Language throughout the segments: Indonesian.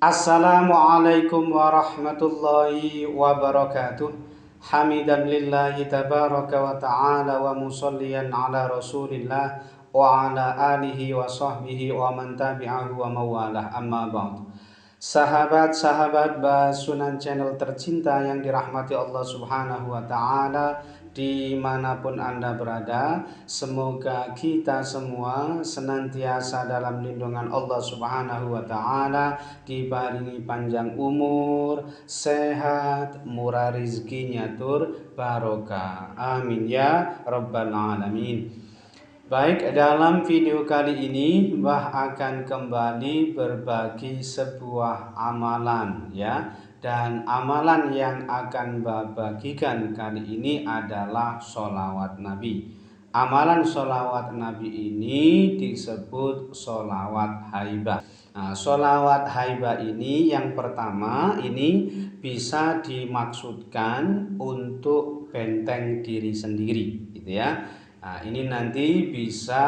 Assalamualaikum warahmatullahi wabarakatuh. Hamidan lillahi tabaraka wa ta'ala wa musalliyan ala rasulillah wa ala alihi wa sahbihi wa man tabi'ahu wa mawalah, amma ba'd. Sahabat-sahabat Basunan channel tercinta yang dirahmati Allah subhanahu wa ta'ala, dimanapun Anda berada, semoga kita semua senantiasa dalam lindungan Allah subhanahu wa ta'ala, dibaringi panjang umur, sehat, murah rizkinya tur barokah, amin ya rabbal alamin. Baik, dalam video kali ini Mbah akan kembali berbagi sebuah amalan ya. Dan amalan yang akan Mbah bagikan kali ini adalah sholawat Nabi. Amalan sholawat Nabi ini disebut sholawat haibah. Nah, sholawat haibah ini yang pertama ini bisa dimaksudkan untuk benteng diri sendiri gitu ya. Nah, ini nanti bisa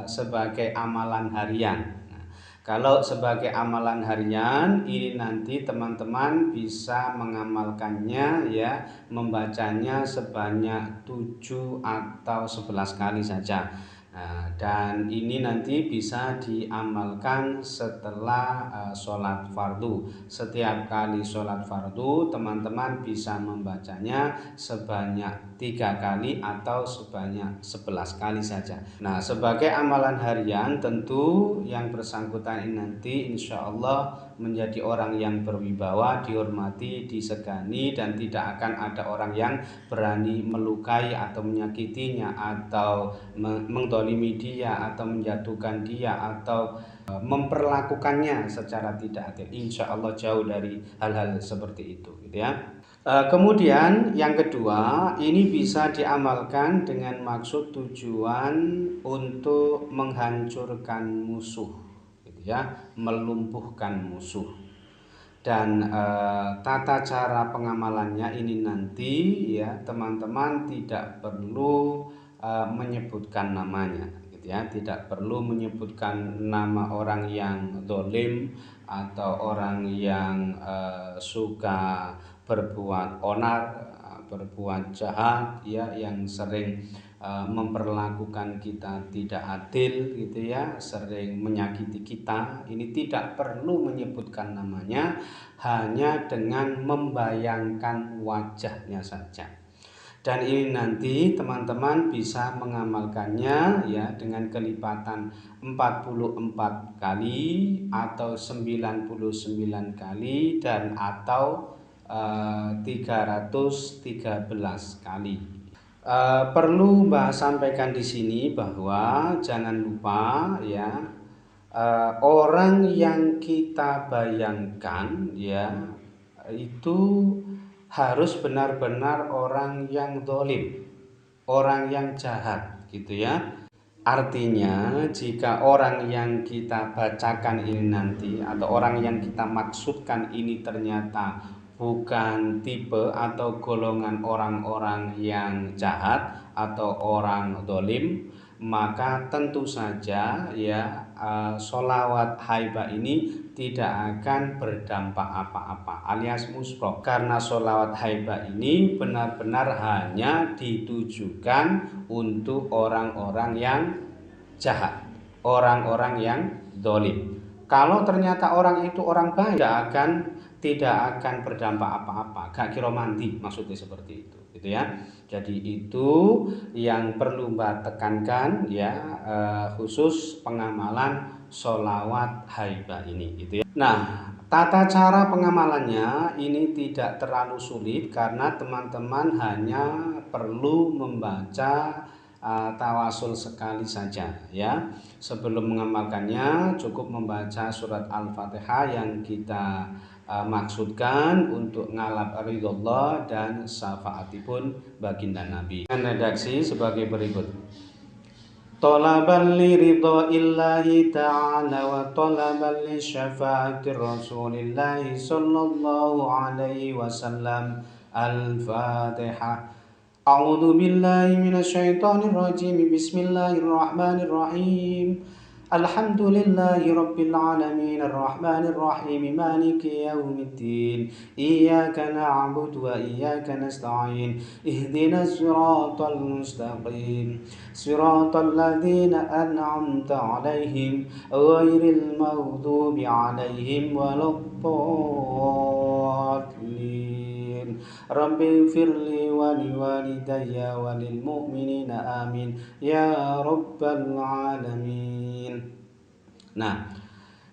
sebagai amalan harian. Nah, kalau sebagai amalan harian, ini nanti teman-teman bisa mengamalkannya ya, membacanya sebanyak 7 atau 11 kali saja. Nah, dan ini nanti bisa diamalkan setelah sholat fardu. Setiap kali sholat fardu, teman-teman bisa membacanya sebanyak 3 kali atau sebanyak 11 kali saja. Nah, sebagai amalan harian tentu yang bersangkutan ini nanti insya Allah menjadi orang yang berwibawa, dihormati, disegani, dan tidak akan ada orang yang berani melukai atau menyakitinya atau mendolimi dia atau menjatuhkan dia atau memperlakukannya secara tidak adil. Insya Allah jauh dari hal-hal seperti itu gitu ya. Kemudian yang kedua, ini bisa diamalkan dengan maksud tujuan untuk menghancurkan musuh gitu ya, melumpuhkan musuh. Dan tata cara pengamalannya ini nanti ya teman-teman tidak perlu menyebutkan namanya gitu ya, tidak perlu menyebutkan nama orang yang dolim atau orang yang suka berbuat onar, berbuat jahat ya, yang sering memperlakukan kita tidak adil gitu ya, sering menyakiti kita. Ini tidak perlu menyebutkan namanya, hanya dengan membayangkan wajahnya saja. Dan ini nanti teman-teman bisa mengamalkannya ya dengan kelipatan 44 kali atau 99 kali dan atau 313 kali. Perlu Mbah sampaikan di sini bahwa jangan lupa ya, orang yang kita bayangkan ya itu harus benar-benar orang yang dolim, orang yang jahat gitu ya. Artinya jika orang yang kita bacakan ini nanti atau orang yang kita maksudkan ini ternyata bukan tipe atau golongan orang-orang yang jahat atau orang dolim, maka tentu saja ya sholawat haibah ini tidak akan berdampak apa-apa alias musprok, karena sholawat haibah ini benar-benar hanya ditujukan untuk orang-orang yang jahat, orang-orang yang dolim. Kalau ternyata orang itu orang baik, tidak akan berdampak apa-apa, gak kira mandi, maksudnya seperti itu gitu ya. Jadi itu yang perlu Mbak tekankan ya, khusus pengamalan sholawat haibah ini gitu ya. Nah, tata cara pengamalannya ini tidak terlalu sulit karena teman-teman hanya perlu membaca tawasul sekali saja ya. Sebelum mengamalkannya cukup membaca surat Al-Fatihah yang kita maksudkan untuk ngalap ridhollah dan syafaatipun baginda Nabi. Dengan redaksi sebagai berikut. Talaban li ridha illahi ta'ala wa talaban li syafaati rasulillahi sallallahu alaihi wasallam. Al-Fatihah. A'udzu billahi minasy syaithanir rajim. Bismillahirrahmanirrahim. Alhamdulillahi Rabbil Alamin Ar-Rahmanir Rahim Maliki Yawmiddin Iyyaka na'budu wa iyyaka nasta'in Ihdinas siratal mustaqim Siratal ladzina an'amta 'alaihim ghairil maghdubi 'alaihim waladdallin Rabbi firli wa liwalidayya wa lil mu'minina amin ya rabbal alamin. Nah,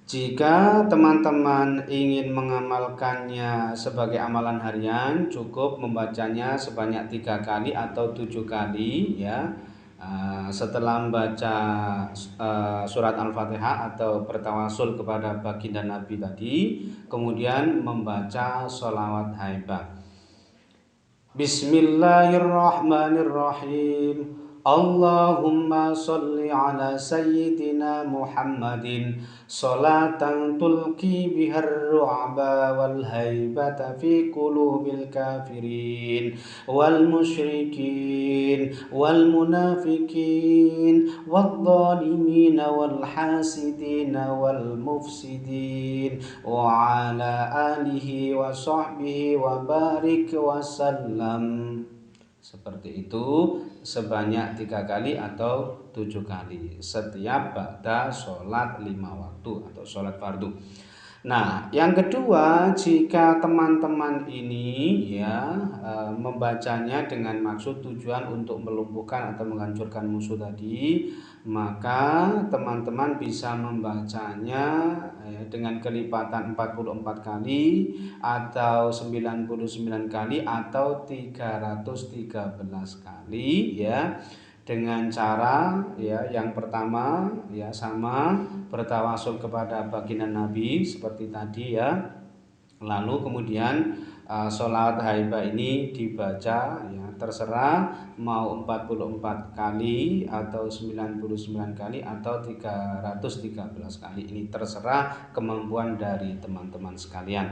jika teman-teman ingin mengamalkannya sebagai amalan harian, cukup membacanya sebanyak 3 kali atau 7 kali ya. Setelah membaca surat Al-Fatihah atau bertawasul kepada baginda Nabi tadi, kemudian membaca sholawat haibah. Bismillahirrahmanirrahim. Allahumma sholli ala sayyidina Muhammadin sholatan tulqi bihar ru'ba wal haibata fi qulubil kafirin wal musyrikin wal munafikin wal zalimin wal hasidin wal mufsidin wa ala alihi wa sahbihi wa barik wa sallam. Seperti itu sebanyak 3 kali atau 7 kali setiap ba'da sholat 5 waktu atau sholat fardu. Nah, yang kedua, jika teman-teman ini ya membacanya dengan maksud tujuan untuk melumpuhkan atau menghancurkan musuh tadi, maka teman-teman bisa membacanya dengan kelipatan 44 kali atau 99 kali atau 313 kali ya. Dengan cara ya yang pertama ya sama bertawasul kepada baginda Nabi seperti tadi ya. Lalu kemudian sholawat haibah ini dibaca ya terserah mau 44 kali atau 99 kali atau 313 kali, ini terserah kemampuan dari teman-teman sekalian.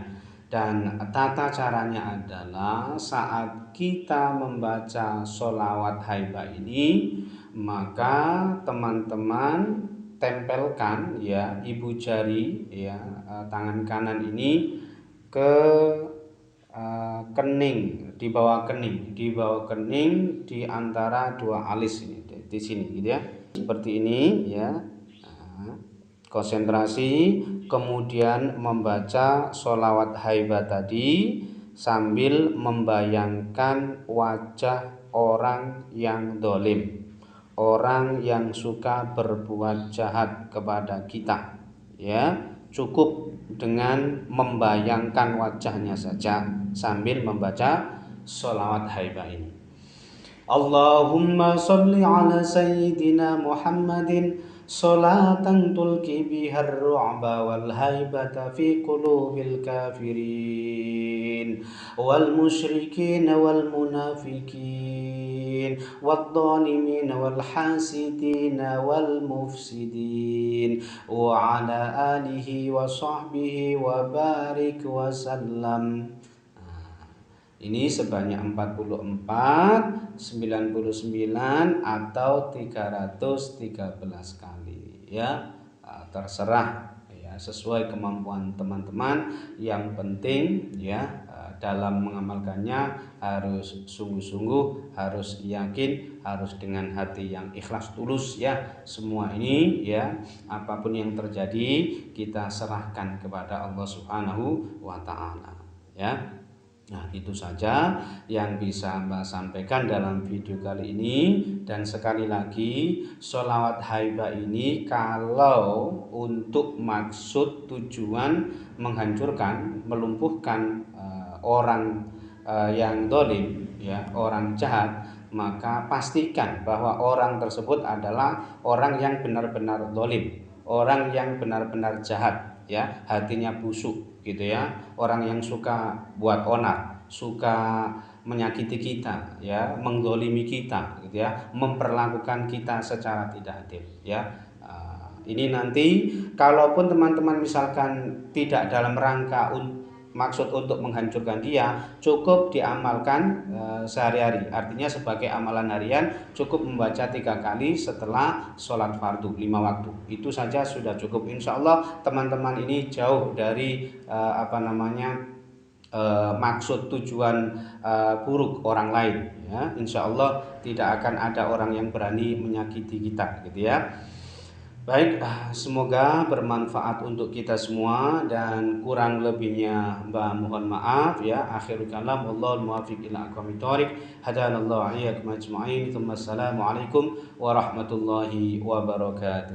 Dan tata caranya adalah saat kita membaca sholawat haibah ini, maka teman-teman tempelkan ya ibu jari ya tangan kanan ini ke kening, di bawah kening di antara dua alis ini di sini gitu ya. Seperti ini ya. Konsentrasi, kemudian membaca sholawat haibah tadi sambil membayangkan wajah orang yang dolim, orang yang suka berbuat jahat kepada kita ya. Cukup dengan membayangkan wajahnya saja sambil membaca sholawat haibah ini. Allahumma sholli ala sayyidina Muhammadin sholatan tulqi bihar ru'ba wal haibata fi qulubil kafirin wal musyrikin wal munafikin wad dhalimin wal hasidin wal mufsidin wa ala alihi wa sahbihi wa barik wa sallam. Ini sebanyak 44, 99 atau 313 kali ya. Terserah ya sesuai kemampuan teman-teman. Yang penting ya dalam mengamalkannya harus sungguh-sungguh, harus yakin, harus dengan hati yang ikhlas tulus ya. Semua ini ya apapun yang terjadi kita serahkan kepada Allah Subhanahu wa taala ya. Nah, itu saja yang bisa Mbak sampaikan dalam video kali ini. Dan sekali lagi, sholawat haibah ini kalau untuk maksud tujuan menghancurkan, melumpuhkan orang yang dolim, ya, orang jahat, maka pastikan bahwa orang tersebut adalah orang yang benar-benar dolim, orang yang benar-benar jahat, ya, hatinya busuk. Gitu ya, orang yang suka buat onar, suka menyakiti kita ya, menggolimi kita gitu ya, memperlakukan kita secara tidak adil ya. Ini nanti kalaupun teman-teman misalkan tidak dalam rangka maksud untuk menghancurkan dia, cukup diamalkan sehari-hari. Artinya sebagai amalan harian cukup membaca 3 kali setelah sholat fardu 5 waktu. Itu saja sudah cukup. Insya Allah teman-teman ini jauh dari maksud tujuan buruk orang lain. Ya, insya Allah tidak akan ada orang yang berani menyakiti kita, gitu ya. Baik, semoga bermanfaat untuk kita semua, dan kurang lebihnya mohon maaf ya. Akhirul kalam, wallahul muwaffiq ila aqwamit thoriq. Hadanallahu iyyakum ajma'in. Assalamualaikum warahmatullahi wabarakatuh.